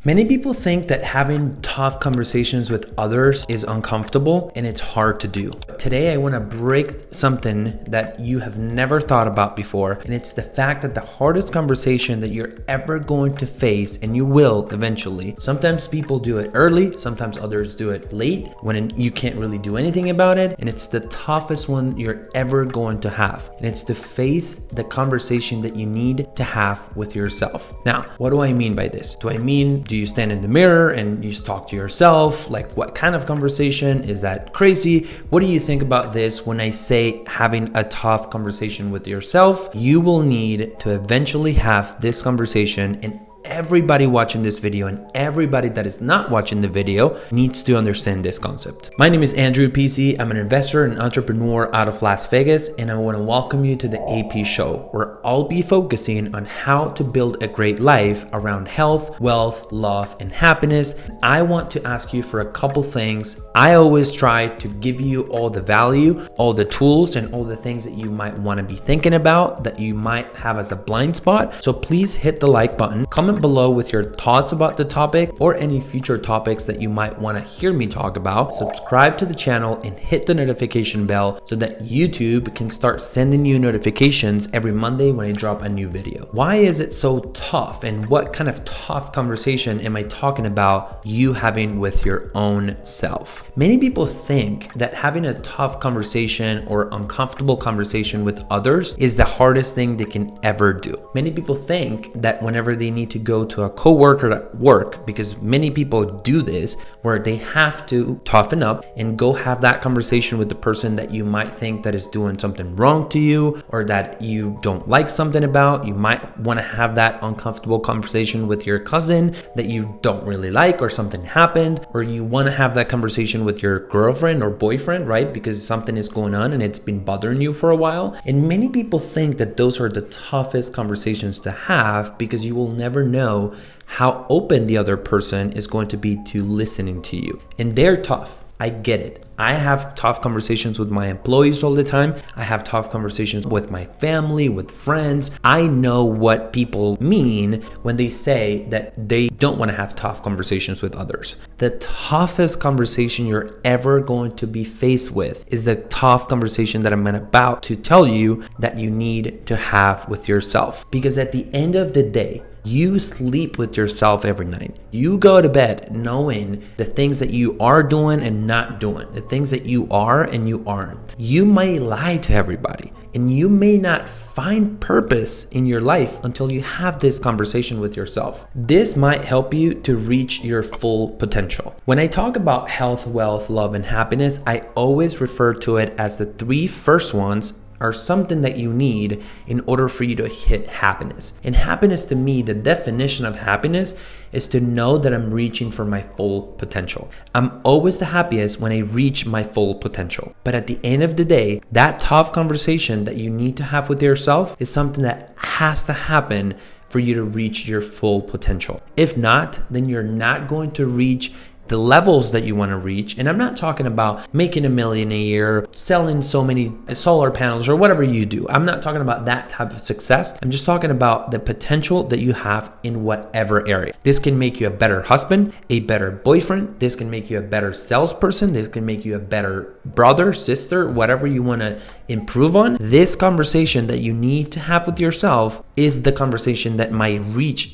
Many people think that having tough conversations with others is uncomfortable and it's hard to do. Today, I want to break something that you have never thought about before, and it's the fact that the hardest conversation that you're ever going to face, and you will eventually, sometimes people do it early, sometimes others do it late when you can't really do anything about it, and it's the toughest one you're ever going to have, and it's to face the conversation that you need to have with yourself. Now, what do I mean by this? Do I mean, do you stand in the mirror and you talk to yourself? Like, what kind of conversation? Is that crazy? What do you think about this when I say having a tough conversation with yourself? You will need to eventually have this conversation, and everybody watching this video and everybody that is not watching the video needs to understand this concept. My name is Andrew PC. I'm an investor and entrepreneur out of Las Vegas, and I want to welcome you to the AP Show, where I'll be focusing on how to build a great life around health, wealth, love, and happiness. I want to ask you for a couple things. I always try to give you all the value, all the tools, and all the things that you might want to be thinking about, that you might have as a blind spot. So please hit the like button, comment below with your thoughts about the topic or any future topics that you might want to hear me talk about. Subscribe to the channel and hit the notification bell so that YouTube can start sending you notifications every Monday when I drop a new video. Why is it so tough, and what kind of tough conversation am I talking about you having with your own self? Many people think that having a tough conversation or uncomfortable conversation with others is the hardest thing they can ever do. Many people think that whenever they need to go to a coworker at work, because many people do this, where they have to toughen up and go have that conversation with the person that you might think that is doing something wrong to you, or that you don't like something about. You might want to have that uncomfortable conversation with your cousin that you don't really like, or something happened, or you want to have that conversation with your girlfriend or boyfriend, right? Because something is going on and it's been bothering you for a while. And many people think that those are the toughest conversations to have, because you will never know how open the other person is going to be to listening to you. And they're tough. I get it. I have tough conversations with my employees all the time. I have tough conversations with my family, with friends. I know what people mean when they say that they don't want to have tough conversations with others. The toughest conversation you're ever going to be faced with is the tough conversation that I'm about to tell you that you need to have with yourself. Because at the end of the day, you sleep with yourself every night. You go to bed knowing the things that you are doing and not doing, the things that you are and you aren't. You may lie to everybody, and you may not find purpose in your life until you have this conversation with yourself. This might help you to reach your full potential. When I talk about health, wealth, love, and happiness, I always refer to it as the three first ones are something that you need in order for you to hit happiness. And happiness, to me, the definition of happiness is to know that I'm reaching for my full potential. I'm always the happiest when I reach my full potential. But at the end of the day, that tough conversation that you need to have with yourself is something that has to happen for you to reach your full potential. If not, then you're not going to reach the levels that you want to reach. And I'm not talking about making $1 million a year, selling so many solar panels, or whatever you do. I'm not talking about that type of success. I'm just talking about the potential that you have in whatever area. This can make you a better husband, a better boyfriend. This can make you a better salesperson. This can make you a better brother, sister, whatever you want to improve on. This conversation that you need to have with yourself is the conversation that might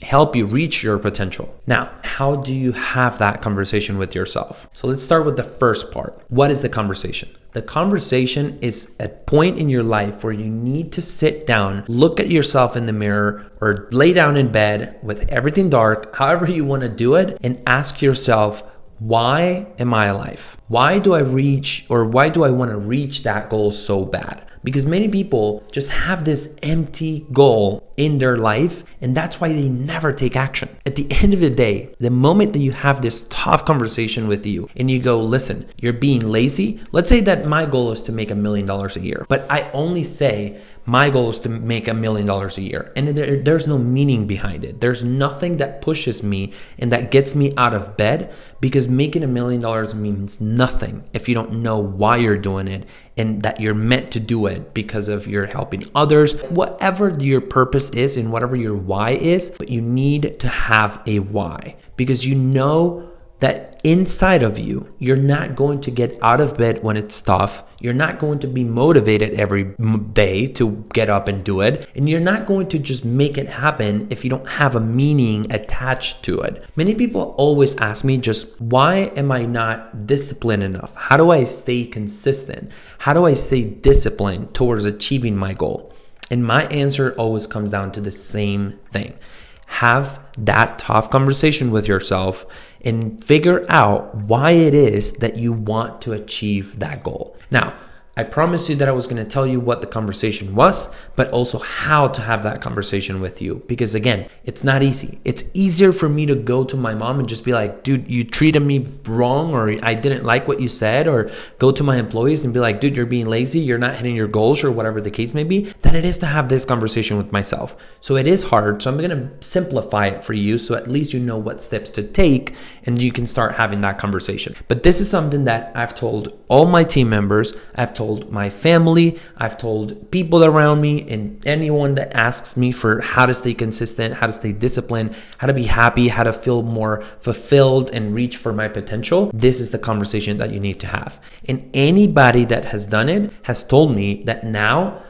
help you reach your potential. Now, how do you have that conversation with yourself? So let's start with the first part. What is the conversation? The conversation is a point in your life where you need to sit down, look at yourself in the mirror, or lay down in bed with everything dark, however you want to do it, and ask yourself, why am I alive? Why do I want to reach that goal so bad? Because many people just have this empty goal in their life, and that's why they never take action. At the end of the day, the moment that you have this tough conversation with you and you go, listen, you're being lazy. Let's say that my goal is to make $1 million a year, but I only say my goal is to make $1 million a year. And there's no meaning behind it. There's nothing that pushes me and that gets me out of bed, because making $1 million means nothing if you don't know why you're doing it and that you're meant to do it because of you're helping others, whatever your purpose is and whatever your why is. But you need to have a why, because you know that inside of you, you're not going to get out of bed when it's tough. You're not going to be motivated every day to get up and do it. And you're not going to just make it happen if you don't have a meaning attached to it. Many people always ask me, just why am I not disciplined enough? How do I stay consistent? How do I stay disciplined towards achieving my goal? And my answer always comes down to the same thing. Have that tough conversation with yourself and figure out why it is that you want to achieve that goal. Now, I promised you that I was going to tell you what the conversation was, but also how to have that conversation with you. Because again, it's not easy. It's easier for me to go to my mom and just be like, dude, you treated me wrong, or I didn't like what you said, or go to my employees and be like, dude, you're being lazy, you're not hitting your goals, or whatever the case may be, than it is to have this conversation with myself. So it is hard. So I'm going to simplify it for you, so at least you know what steps to take and you can start having that conversation. But this is something that I've told all my team members, I've told my family, I've told people around me, and anyone that asks me for how to stay consistent, how to stay disciplined, how to be happy, how to feel more fulfilled and reach for my potential. This is the conversation that you need to have. And anybody that has done it has told me that now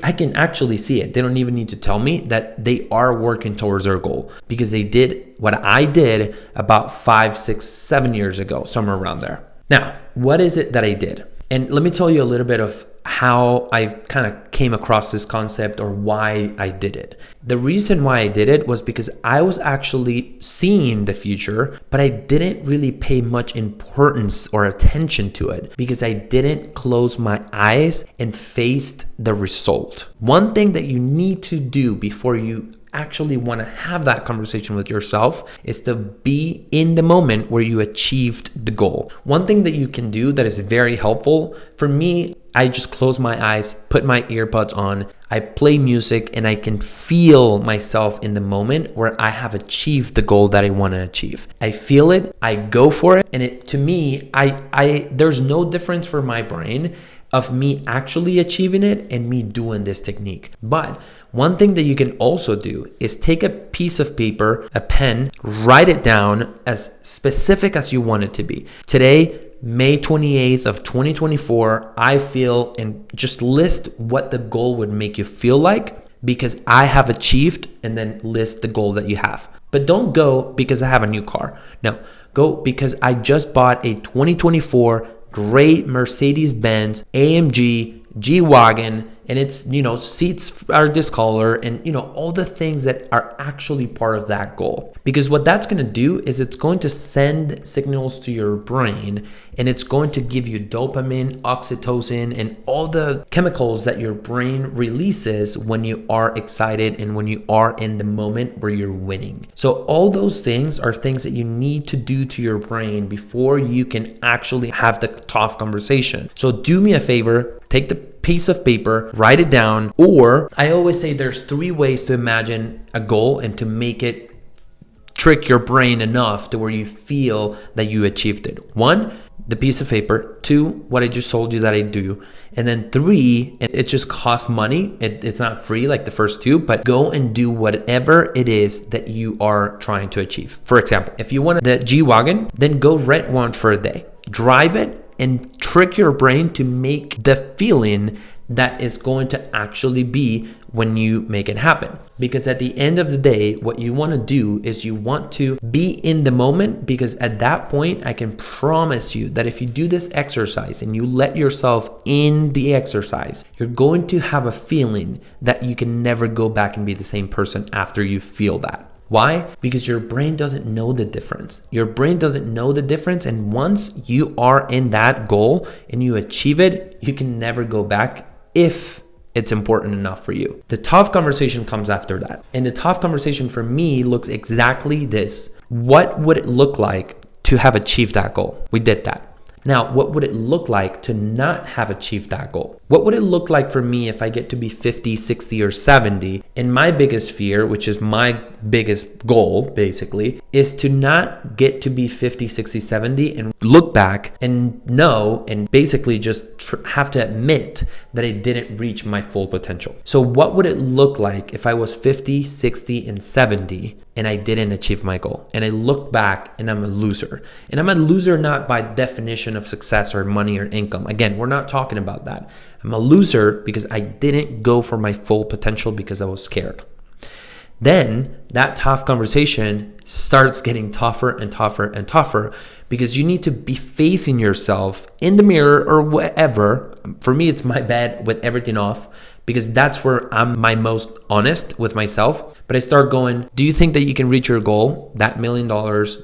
I can actually see it. They don't even need to tell me that they are working towards their goal, because they did what I did about 5, 6, 7 years ago, somewhere around there. Now, what is it that I did? And let me tell you a little bit of how I kind of came across this concept, or why I did it. The reason why I did it was because I was actually seeing the future, but I didn't really pay much importance or attention to it, because I didn't close my eyes and faced the result. One thing that you need to do before you actually want to have that conversation with yourself is to be in the moment where you achieved the goal. One thing that you can do that is very helpful for me, I just close my eyes, put my earbuds on, I play music, and I can feel myself in the moment where I have achieved the goal that I want to achieve. I feel it, I go for it, and it, to me, there's no difference for my brain of me actually achieving it and me doing this technique. But one thing that you can also do is take a piece of paper, a pen, write it down as specific as you want it to be. Today, May 28th of 2024, I feel, and just list what the goal would make you feel like, because I have achieved, and then list the goal that you have. But don't go because I have a new car. No, go because I just bought a 2024 great Mercedes-Benz AMG G-Wagon, and it's, seats are this color, and all the things that are actually part of that goal. Because what that's going to do is it's going to send signals to your brain, and it's going to give you dopamine, oxytocin, and all the chemicals that your brain releases when you are excited and when you are in the moment where you're winning. So all those things are things that you need to do to your brain before you can actually have the tough conversation. So do me a favor, take the piece of paper, write it down, or I always say there's 3 ways to imagine a goal and to make it trick your brain enough to where you feel that you achieved it. 1, the piece of paper. 2, what I just told you that I do. And then 3, it just costs money. It's not free like the first 2, but go and do whatever it is that you are trying to achieve. For example, if you want the G-Wagon, then go rent one for a day. Drive it and trick your brain to make the feeling that is going to actually be when you make it happen. Because at the end of the day, what you want to do is you want to be in the moment, because at that point, I can promise you that if you do this exercise and you let yourself in the exercise, you're going to have a feeling that you can never go back and be the same person after you feel that. Why? Because your brain doesn't know the difference. Your brain doesn't know the difference. And once you are in that goal and you achieve it, you can never go back if it's important enough for you. The tough conversation comes after that. And the tough conversation for me looks exactly this. What would it look like to have achieved that goal? We did that. Now, what would it look like to not have achieved that goal? What would it look like for me if I get to be 50, 60, or 70? And my biggest fear, which is my biggest goal, basically, is to not get to be 50, 60, 70 and look back and know and basically just have to admit that I didn't reach my full potential. So what would it look like if I was 50, 60, and 70 and I didn't achieve my goal? And I look back and I'm a loser. And I'm a loser not by definition of success or money or income. Again, we're not talking about that. I'm a loser because I didn't go for my full potential because I was scared. Then that tough conversation starts getting tougher and tougher and tougher because you need to be facing yourself in the mirror or whatever. For me, it's my bed with everything off because that's where I'm my most honest with myself. But I start going, do you think that you can reach your goal, that $1 million,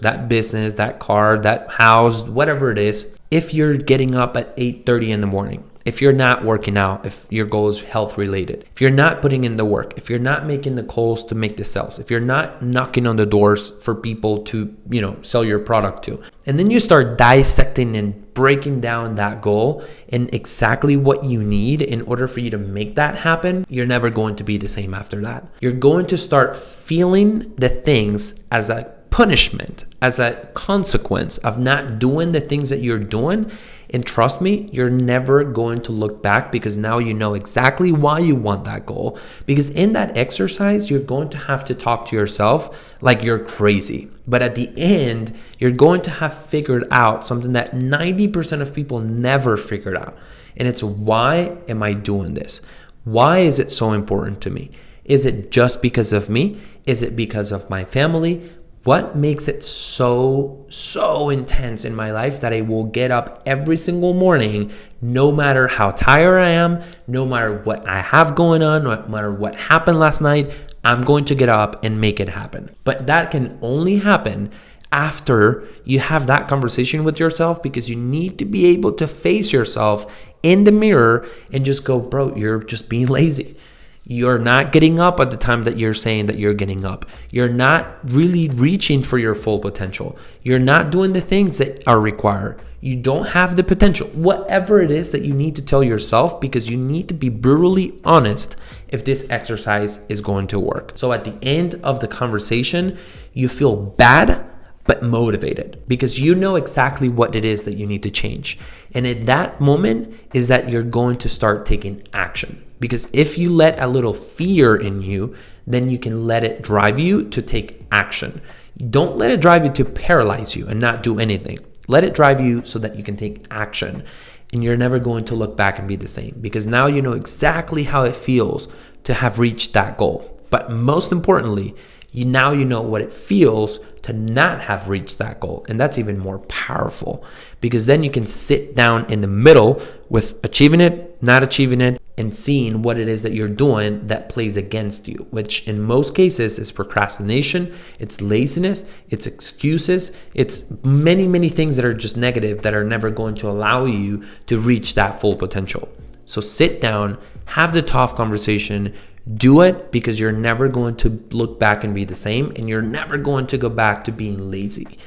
that business, that car, that house, whatever it is, if you're getting up at 8:30 in the morning? If you're not working out, if your goal is health related, if you're not putting in the work, if you're not making the calls to make the sales, if you're not knocking on the doors for people to, sell your product to, and then you start dissecting and breaking down that goal and exactly what you need in order for you to make that happen, you're never going to be the same after that. You're going to start feeling the things as a punishment, as a consequence of not doing the things that you're doing. And trust me, you're never going to look back because now you know exactly why you want that goal. Because in that exercise, you're going to have to talk to yourself like you're crazy. But at the end, you're going to have figured out something that 90% of people never figured out. And it's, why am I doing this? Why is it so important to me? Is it just because of me? Is it because of my family? What makes it so intense in my life that I will get up every single morning, no matter how tired I am, no matter what I have going on, no matter what happened last night, I'm going to get up and make it happen. But that can only happen after you have that conversation with yourself, because you need to be able to face yourself in the mirror and just go, bro, you're just being lazy. You're not getting up at the time that you're saying that you're getting up. You're not really reaching for your full potential. You're not doing the things that are required. You don't have the potential. Whatever it is that you need to tell yourself, because you need to be brutally honest if this exercise is going to work. So at the end of the conversation, you feel bad but motivated because you know exactly what it is that you need to change. And at that moment is that you're going to start taking action. Because if you let a little fear in you, then you can let it drive you to take action. Don't let it drive you to paralyze you and not do anything. Let it drive you so that you can take action. And you're never going to look back and be the same, because now you know exactly how it feels to have reached that goal. But most importantly, you know what it feels to not have reached that goal. And that's even more powerful, because then you can sit down in the middle with achieving it, not achieving it, and seeing what it is that you're doing that plays against you, which in most cases is procrastination, it's laziness, it's excuses, it's many things that are just negative that are never going to allow you to reach that full potential. So sit down, have the tough conversation, do it, because you're never going to look back and be the same, and you're never going to go back to being lazy.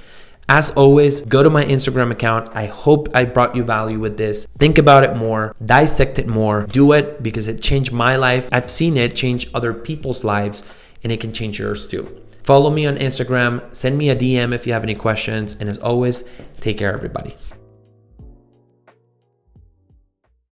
As always, go to my Instagram account. I hope I brought you value with this. Think about it more, dissect it more, do it, because it changed my life. I've seen it change other people's lives, and it can change yours too. Follow me on Instagram, send me a DM if you have any questions, and as always, take care, everybody.